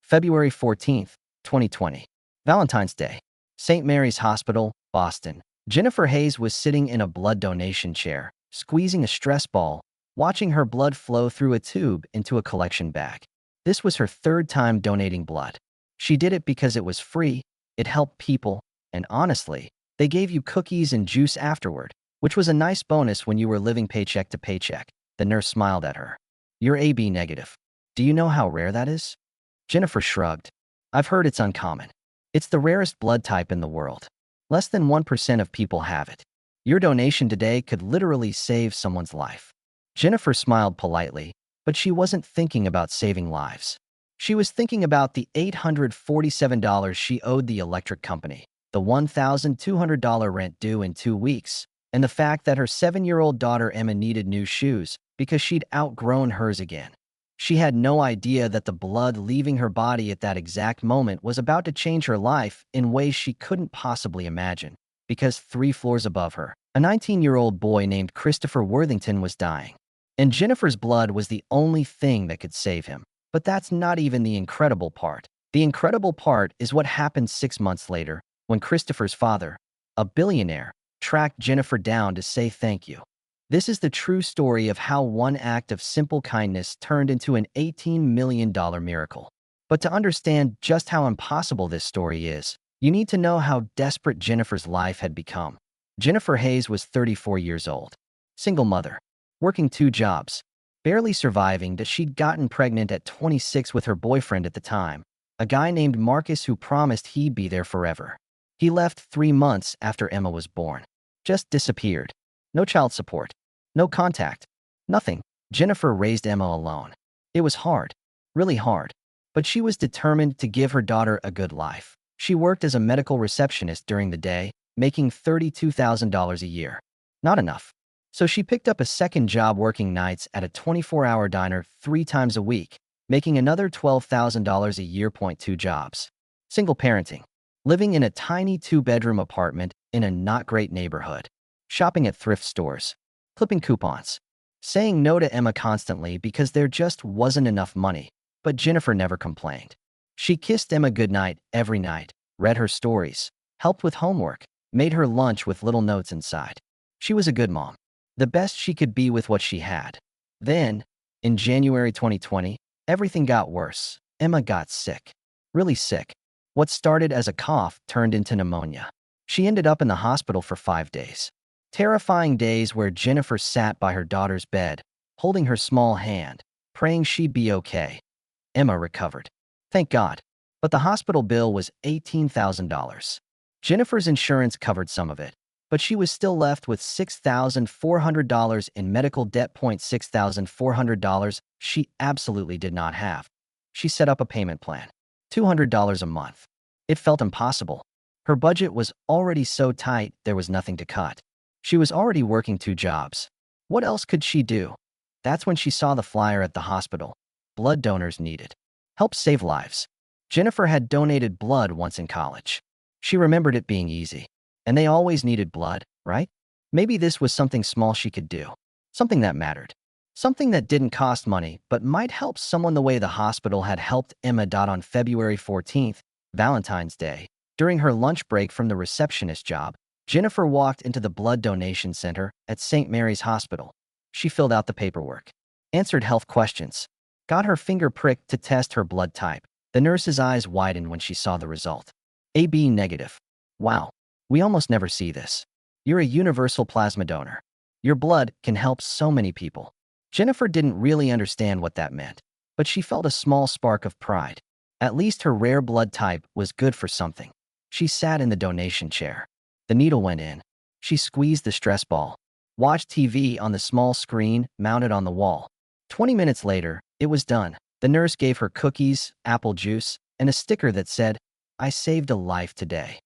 February 14th, 2020. Valentine's Day. St. Mary's Hospital, Boston. Jennifer Hayes was sitting in a blood donation chair, squeezing a stress ball, watching her blood flow through a tube into a collection bag. This was her third time donating blood. She did it because it was free, it helped people, and honestly, they gave you cookies and juice afterward, which was a nice bonus when you were living paycheck to paycheck. The nurse smiled at her. You're AB negative. Do you know how rare that is? Jennifer shrugged. I've heard it's uncommon. It's the rarest blood type in the world. Less than 1% of people have it. Your donation today could literally save someone's life. Jennifer smiled politely, but she wasn't thinking about saving lives. She was thinking about the $847 she owed the electric company, the $1,200 rent due in 2 weeks, and the fact that her 7-year-old daughter Emma needed new shoes because she'd outgrown hers again. She had no idea that the blood leaving her body at that exact moment was about to change her life in ways she couldn't possibly imagine, because 3 floors above her, a 19-year-old boy named Christopher Worthington was dying. And Jennifer's blood was the only thing that could save him. But that's not even the incredible part. The incredible part is what happened 6 months later when Christopher's father, a billionaire, tracked Jennifer down to say thank you. This is the true story of how one act of simple kindness turned into an $18 million miracle. But to understand just how impossible this story is, you need to know how desperate Jennifer's life had become. Jennifer Hayes was 34 years old, single mother, working 2 jobs, barely surviving that she'd gotten pregnant at 26 with her boyfriend at the time, a guy named Marcus who promised he'd be there forever. He left 3 months after Emma was born. Just disappeared. No child support. No contact. Nothing. Jennifer raised Emma alone. It was hard. Really hard. But she was determined to give her daughter a good life. She worked as a medical receptionist during the day, making $32,000 a year. Not enough. So she picked up a second job working nights at a 24-hour diner 3 times a week, making another $12,000 a year. 2 jobs. Single parenting. Living in a tiny 2-bedroom apartment in a not great neighborhood. Shopping at thrift stores. Clipping coupons. Saying no to Emma constantly because there just wasn't enough money. But Jennifer never complained. She kissed Emma goodnight every night, read her stories, helped with homework, made her lunch with little notes inside. She was a good mom. The best she could be with what she had. Then, in January 2020, everything got worse. Emma got sick. Really sick. What started as a cough turned into pneumonia. She ended up in the hospital for 5 days. Terrifying days where Jennifer sat by her daughter's bed, holding her small hand, praying she'd be okay. Emma recovered. Thank God. But the hospital bill was $18,000. Jennifer's insurance covered some of it, but she was still left with $6,400 in medical debt. $6,400 she absolutely did not have. She set up a payment plan. $200 a month. It felt impossible. Her budget was already so tight there was nothing to cut. She was already working 2 jobs. What else could she do? That's when she saw the flyer at the hospital. Blood donors needed. Help save lives. Jennifer had donated blood once in college. She remembered it being easy. And they always needed blood, right? Maybe this was something small she could do. Something that mattered. Something that didn't cost money, but might help someone the way the hospital had helped Emma. On February 14th, Valentine's Day, during her lunch break from the receptionist job, Jennifer walked into the blood donation center at St. Mary's Hospital. She filled out the paperwork, answered health questions, got her finger pricked to test her blood type. The nurse's eyes widened when she saw the result. AB negative. Wow. We almost never see this. You're a universal plasma donor. Your blood can help so many people. Jennifer didn't really understand what that meant, but she felt a small spark of pride. At least her rare blood type was good for something. She sat in the donation chair. The needle went in. She squeezed the stress ball, watched TV on the small screen mounted on the wall. 20 minutes later, it was done. The nurse gave her cookies, apple juice, and a sticker that said, "I saved a life today."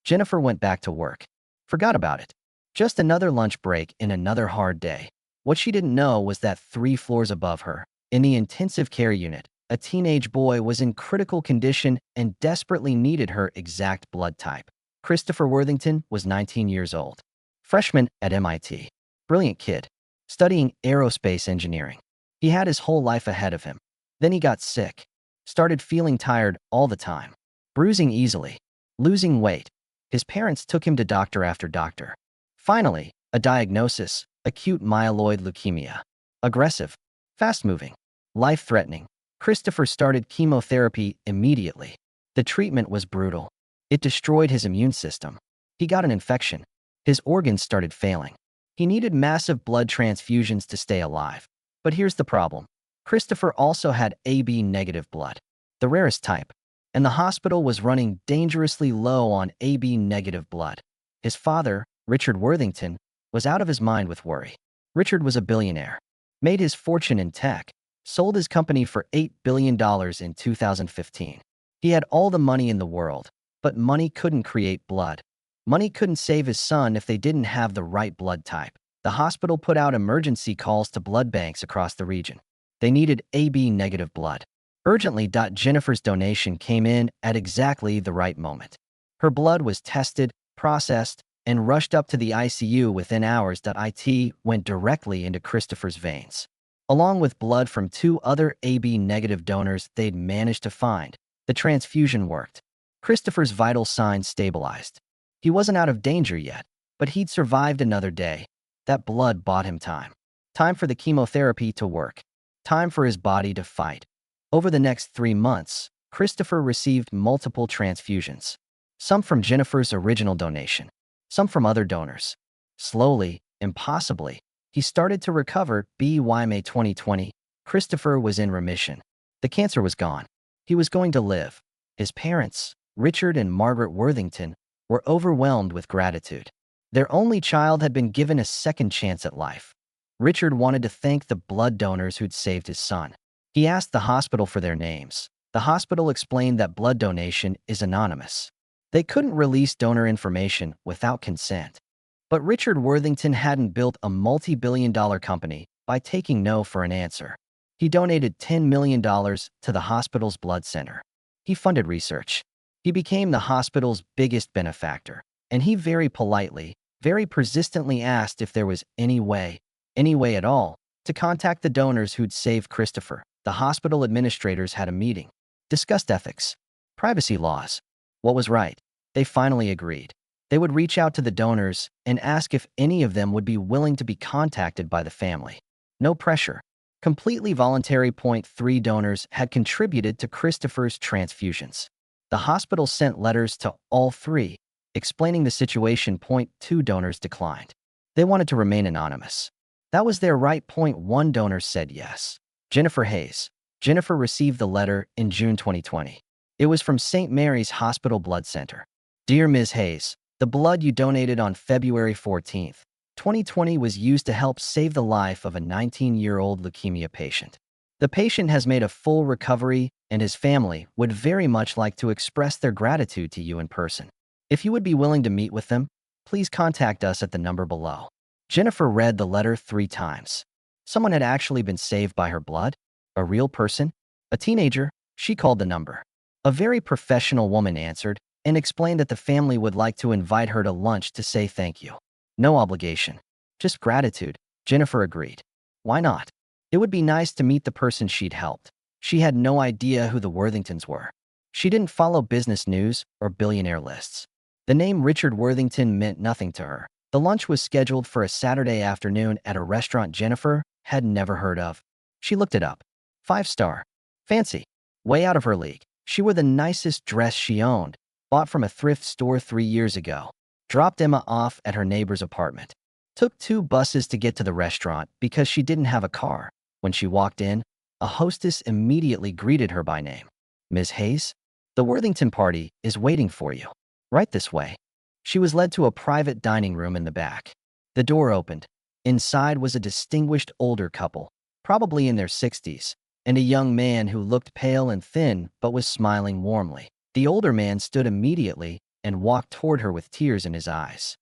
Jennifer went back to work. Forgot about it. Just another lunch break in another hard day. What she didn't know was that 3 floors above her, in the intensive care unit, a teenage boy was in critical condition and desperately needed her exact blood type. Christopher Worthington was 19 years old. Freshman at MIT. Brilliant kid. Studying aerospace engineering. He had his whole life ahead of him. Then he got sick. started feeling tired all the time, bruising easily, losing weight. His parents took him to doctor after doctor. Finally, a diagnosis: acute myeloid leukemia. Aggressive, fast-moving, life-threatening. Christopher started chemotherapy immediately. The treatment was brutal. It destroyed his immune system. He got an infection. His organs started failing. He needed massive blood transfusions to stay alive. But here's the problem. Christopher also had AB-negative blood, the rarest type, and the hospital was running dangerously low on AB-negative blood. His father, Richard Worthington, was out of his mind with worry. Richard was a billionaire, made his fortune in tech, sold his company for $8 billion in 2015. He had all the money in the world, but money couldn't create blood. Money couldn't save his son if they didn't have the right blood type. The hospital put out emergency calls to blood banks across the region. They needed AB-negative blood urgently. Jennifer's donation came in at exactly the right moment. Her blood was tested, processed, and rushed up to the ICU within hours. It went directly into Christopher's veins, along with blood from 2 other AB-negative donors they'd managed to find. The transfusion worked. Christopher's vital signs stabilized. He wasn't out of danger yet, but he'd survived another day. That blood bought him time. Time for the chemotherapy to work. Time for his body to fight. Over the next 3 months, Christopher received multiple transfusions. Some from Jennifer's original donation, some from other donors. Slowly, impossibly, he started to recover. By May 2020, Christopher was in remission. The cancer was gone. He was going to live. His parents, Richard and Margaret Worthington, were overwhelmed with gratitude. Their only child had been given a second chance at life. Richard wanted to thank the blood donors who'd saved his son. He asked the hospital for their names. The hospital explained that blood donation is anonymous. They couldn't release donor information without consent. But Richard Worthington hadn't built a multi-billion-dollar company by taking no for an answer. He donated $10 million to the hospital's blood center. He funded research. He became the hospital's biggest benefactor. And he very politely, very persistently asked if there was any way at all, to contact the donors who'd saved Christopher. The hospital administrators had a meeting, discussed ethics, privacy laws, what was right. They finally agreed. They would reach out to the donors and ask if any of them would be willing to be contacted by the family. No pressure. Completely voluntary. 3 donors had contributed to Christopher's transfusions. The hospital sent letters to all 3, explaining the situation. 2 donors declined. They wanted to remain anonymous. That was their right. 1 donor said yes. Jennifer Hayes. Jennifer received the letter in June 2020. It was from St. Mary's Hospital Blood Center. Dear Ms. Hayes, the blood you donated on February 14, 2020 was used to help save the life of a 19-year-old leukemia patient. The patient has made a full recovery, and his family would very much like to express their gratitude to you in person. If you would be willing to meet with them, please contact us at the number below. Jennifer read the letter 3 times. Someone had actually been saved by her blood? A real person? A teenager? She called the number. A very professional woman answered and explained that the family would like to invite her to lunch to say thank you. No obligation, just gratitude. Jennifer agreed. Why not? It would be nice to meet the person she'd helped. She had no idea who the Worthingtons were. She didn't follow business news or billionaire lists. The name Richard Worthington meant nothing to her. The lunch was scheduled for a Saturday afternoon at a restaurant Jennifer had never heard of. She looked it up. 5-star. Fancy. Way out of her league. She wore the nicest dress she owned, bought from a thrift store 3 years ago. Dropped Emma off at her neighbor's apartment. Took 2 buses to get to the restaurant because she didn't have a car. When she walked in, a hostess immediately greeted her by name. Ms. Hayes, the Worthington party is waiting for you. Right this way. She was led to a private dining room in the back. The door opened. Inside was a distinguished older couple, probably in their 60s, and a young man who looked pale and thin but was smiling warmly. The older man stood immediately and walked toward her with tears in his eyes.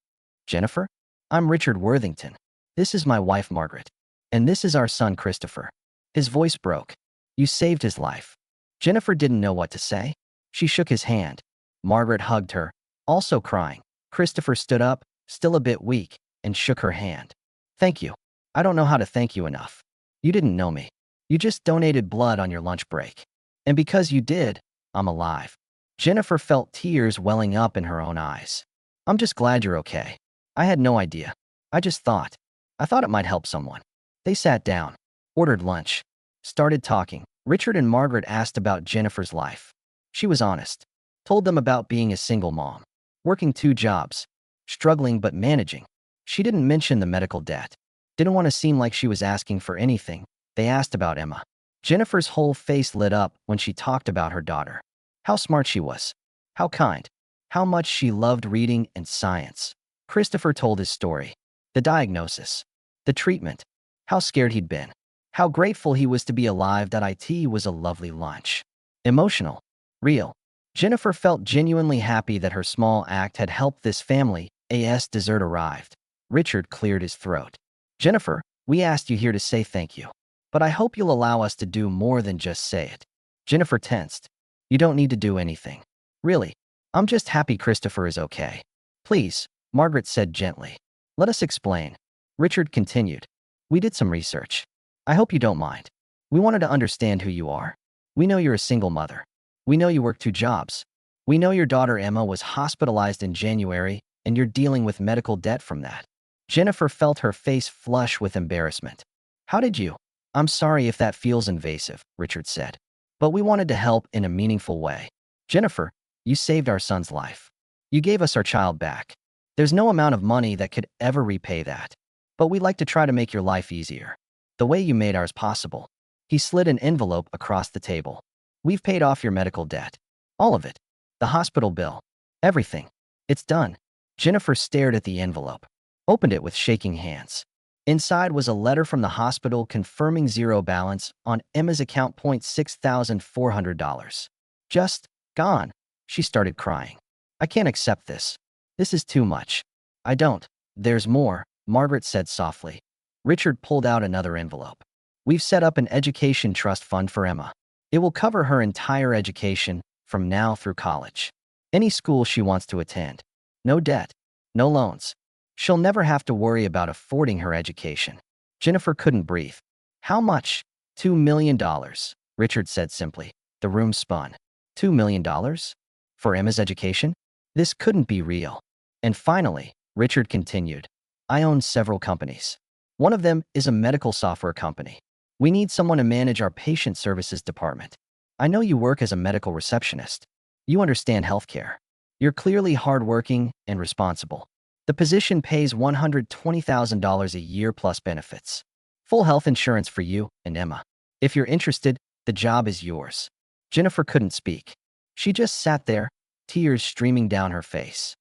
Jennifer, I'm Richard Worthington. This is my wife, Margaret. And this is our son, Christopher. His voice broke. You saved his life. Jennifer didn't know what to say. She shook his hand. Margaret hugged her, also crying. Christopher stood up, still a bit weak, and shook her hand. Thank you. I don't know how to thank you enough. You didn't know me. You just donated blood on your lunch break. And because you did, I'm alive. Jennifer felt tears welling up in her own eyes. I'm just glad you're okay. I had no idea. I thought it might help someone. They sat down, ordered lunch, started talking. Richard and Margaret asked about Jennifer's life. She was honest, told them about being a single mom, working 2 jobs, struggling but managing. She didn't mention the medical debt. Didn't want to seem like she was asking for anything. They asked about Emma. Jennifer's whole face lit up when she talked about her daughter. How smart she was. How kind. How much she loved reading and science. Christopher told his story. The diagnosis. The treatment. How scared he'd been. How grateful he was to be alive. It was a lovely lunch. Emotional. Real. Jennifer felt genuinely happy that her small act had helped this family. As dessert arrived, Richard cleared his throat. Jennifer, we asked you here to say thank you. But I hope you'll allow us to do more than just say it. Jennifer tensed. You don't need to do anything. Really, I'm just happy Christopher is okay. Please, Margaret said gently. Let us explain. Richard continued. We did some research. I hope you don't mind. We wanted to understand who you are. We know you're a single mother. We know you work 2 jobs. We know your daughter Emma was hospitalized in January, and you're dealing with medical debt from that. Jennifer felt her face flush with embarrassment. How did you? I'm sorry if that feels invasive, Richard said. But we wanted to help in a meaningful way. Jennifer, you saved our son's life. You gave us our child back. There's no amount of money that could ever repay that. But we'd like to try to make your life easier. The way you made ours possible. He slid an envelope across the table. We've paid off your medical debt. All of it. The hospital bill. Everything. It's done. Jennifer stared at the envelope. Opened it with shaking hands. Inside was a letter from the hospital confirming zero balance on Emma's account. $6,400. Just gone. She started crying. I can't accept this. This is too much. I don't. There's more, Margaret said softly. Richard pulled out another envelope. We've set up an education trust fund for Emma. It will cover her entire education from now through college. Any school she wants to attend. No debt. No loans. She'll never have to worry about affording her education. Jennifer couldn't breathe. How much? $2 million, Richard said simply. The room spun. $2 million? For Emma's education? This couldn't be real. And finally, Richard continued. I own several companies. One of them is a medical software company. We need someone to manage our patient services department. I know you work as a medical receptionist. You understand healthcare. You're clearly hardworking and responsible. The position pays $120,000 a year plus benefits. Full health insurance for you and Emma. If you're interested, the job is yours. Jennifer couldn't speak. She just sat there, tears streaming down her face.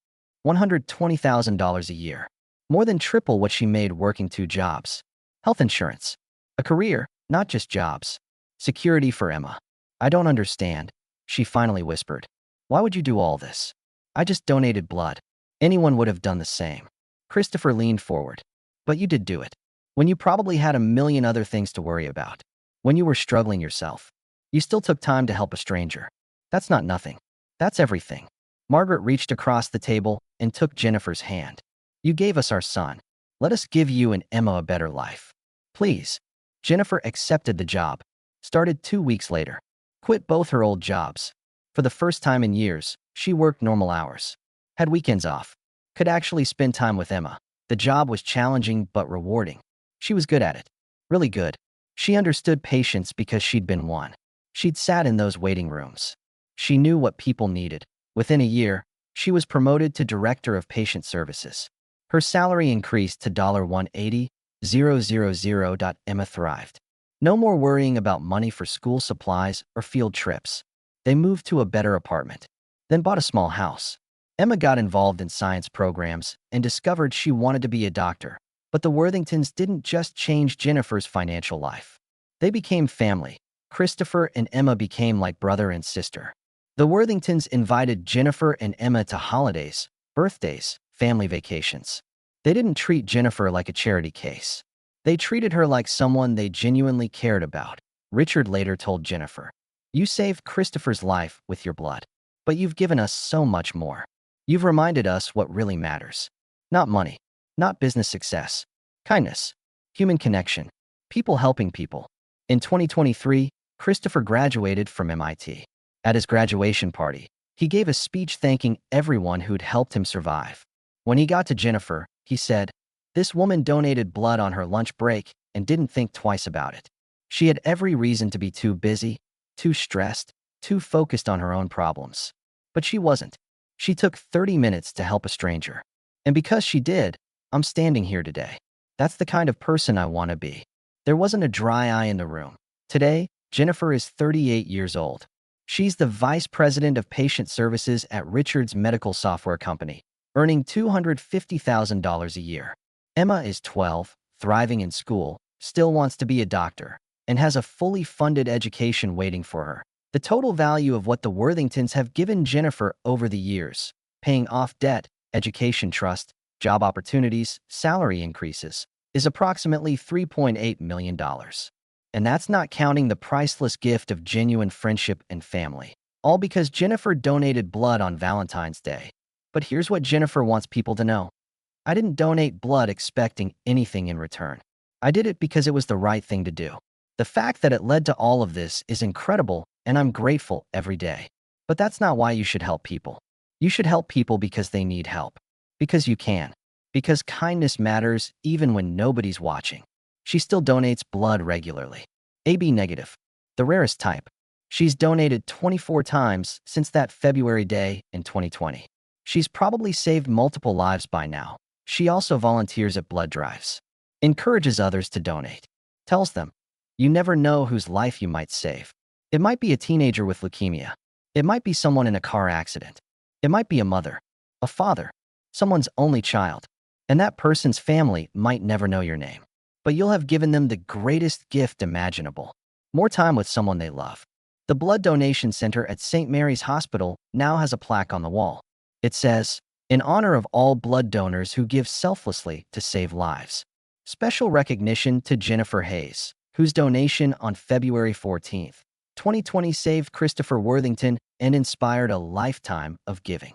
$120,000 a year. More than triple what she made working 2 jobs. Health insurance. A career, not just jobs. Security for Emma. I don't understand, she finally whispered. Why would you do all this? I just donated blood. Anyone would have done the same. Christopher leaned forward. But you did do it. When you probably had a million other things to worry about. When you were struggling yourself. You still took time to help a stranger. That's not nothing. That's everything. Margaret reached across the table and took Jennifer's hand. You gave us our son. Let us give you and Emma a better life. Please. Jennifer accepted the job. Started 2 weeks later. Quit both her old jobs. For the first time in years, she worked normal hours. Had weekends off. Could actually spend time with Emma. The job was challenging but rewarding. She was good at it. Really good. She understood patience because she'd been one. She'd sat in those waiting rooms. She knew what people needed. Within a year, she was promoted to Director of Patient Services. Her salary increased to $180,000. Emma thrived. No more worrying about money for school supplies or field trips. They moved to a better apartment, then bought a small house. Emma got involved in science programs and discovered she wanted to be a doctor. But the Worthingtons didn't just change Jennifer's financial life. They became family. Christopher and Emma became like brother and sister. The Worthingtons invited Jennifer and Emma to holidays, birthdays, family vacations. They didn't treat Jennifer like a charity case. They treated her like someone they genuinely cared about. Richard later told Jennifer, you saved Christopher's life with your blood. But you've given us so much more. You've reminded us what really matters. Not money. Not business success. Kindness. Human connection. People helping people. In 2023, Christopher graduated from MIT. At his graduation party, he gave a speech thanking everyone who'd helped him survive. When he got to Jennifer, he said, "This woman donated blood on her lunch break and didn't think twice about it. She had every reason to be too busy, too stressed, too focused on her own problems. But she wasn't. She took 30 minutes to help a stranger. And because she did, I'm standing here today. That's the kind of person I want to be." There wasn't a dry eye in the room. Today, Jennifer is 38 years old. She's the vice president of patient services at Richard's Medical Software Company, earning $250,000 a year. Emma is 12, thriving in school, still wants to be a doctor, and has a fully funded education waiting for her. The total value of what the Worthingtons have given Jennifer over the years, paying off debt, education trust, job opportunities, salary increases, is approximately $3.8 million. And that's not counting the priceless gift of genuine friendship and family. All because Jennifer donated blood on Valentine's Day. But here's what Jennifer wants people to know. I didn't donate blood expecting anything in return. I did it because it was the right thing to do. The fact that it led to all of this is incredible, and I'm grateful every day. But that's not why you should help people. You should help people because they need help. Because you can. Because kindness matters even when nobody's watching. She still donates blood regularly. AB negative, the rarest type. She's donated 24 times since that February day in 2020. She's probably saved multiple lives by now. She also volunteers at blood drives. Encourages others to donate. Tells them, you never know whose life you might save. It might be a teenager with leukemia. It might be someone in a car accident. It might be a mother, a father, someone's only child. And that person's family might never know your name. But you'll have given them the greatest gift imaginable. More time with someone they love. The Blood Donation Center at St. Mary's Hospital now has a plaque on the wall. It says, "In honor of all blood donors who give selflessly to save lives. Special recognition to Jennifer Hayes, whose donation on February 14th, 2020 saved Christopher Worthington and inspired a lifetime of giving."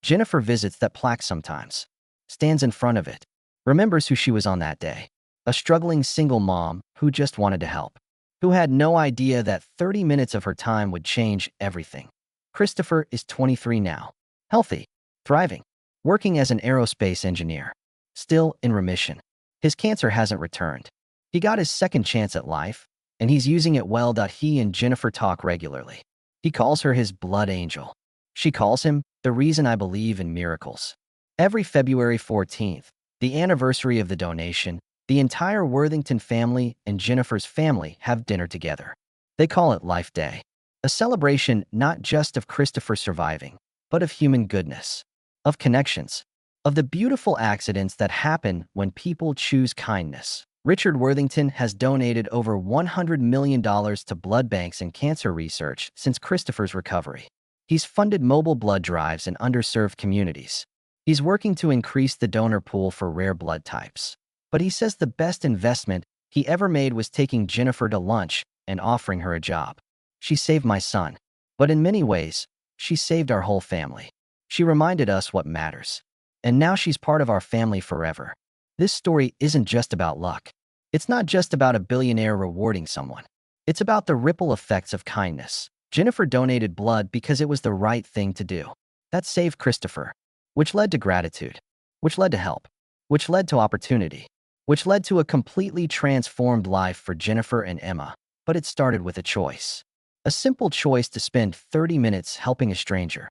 Jennifer visits that plaque sometimes, stands in front of it, remembers who she was on that day. A struggling single mom who just wanted to help, who had no idea that 30 minutes of her time would change everything. Christopher is 23 now, healthy, thriving, working as an aerospace engineer, still in remission. His cancer hasn't returned. He got his second chance at life, and he's using it well. He and Jennifer talk regularly. He calls her his blood angel. She calls him the reason I believe in miracles. Every February 14th, the anniversary of the donation, the entire Worthington family and Jennifer's family have dinner together. They call it Life Day, a celebration not just of Christopher surviving, but of human goodness, of connections, of the beautiful accidents that happen when people choose kindness. Richard Worthington has donated over $100 million to blood banks and cancer research since Christopher's recovery. He's funded mobile blood drives in underserved communities. He's working to increase the donor pool for rare blood types. But he says the best investment he ever made was taking Jennifer to lunch and offering her a job. She saved my son. But in many ways, she saved our whole family. She reminded us what matters. And now she's part of our family forever. This story isn't just about luck. It's not just about a billionaire rewarding someone. It's about the ripple effects of kindness. Jennifer donated blood because it was the right thing to do. That saved Christopher, which led to gratitude, which led to help, which led to opportunity, which led to a completely transformed life for Jennifer and Emma. But it started with a choice. A simple choice to spend 30 minutes helping a stranger.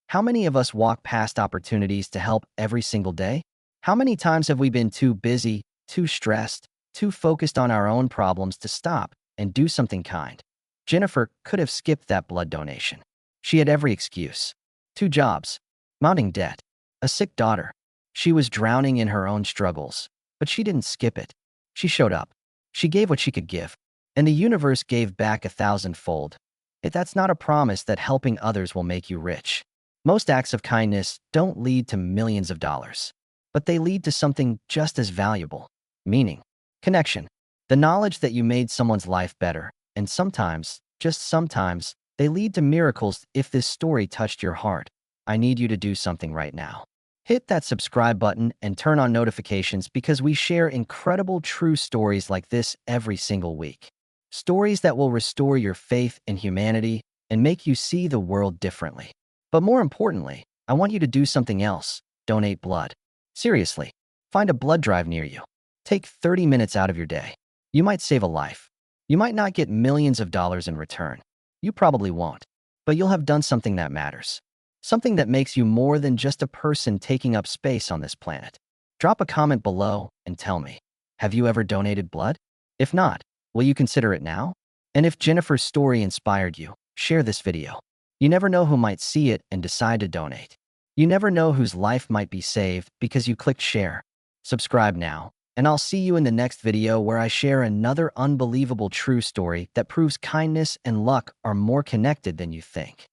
How many of us walk past opportunities to help every single day? How many times have we been too busy, too stressed, too focused on our own problems to stop and do something kind? Jennifer could have skipped that blood donation. She had every excuse. 2 jobs, mounting debt, a sick daughter. She was drowning in her own struggles. But she didn't skip it. She showed up. She gave what she could give. And the universe gave back 1,000-fold. That's not a promise that helping others will make you rich. Most acts of kindness don't lead to millions of dollars. But they lead to something just as valuable. Meaning. Connection. The knowledge that you made someone's life better. And sometimes, just sometimes, they lead to miracles. If this story touched your heart, I need you to do something right now. Hit that subscribe button and turn on notifications because we share incredible true stories like this every single week. Stories that will restore your faith in humanity and make you see the world differently. But more importantly, I want you to do something else. Donate blood. Seriously, find a blood drive near you. Take 30 minutes out of your day. You might save a life. You might not get millions of dollars in return. You probably won't. But you'll have done something that matters. Something that makes you more than just a person taking up space on this planet. Drop a comment below and tell me, have you ever donated blood? If not, will you consider it now? And if Jennifer's story inspired you, share this video. You never know who might see it and decide to donate. You never know whose life might be saved because you clicked share. Subscribe now, and I'll see you in the next video where I share another unbelievable true story that proves kindness and luck are more connected than you think.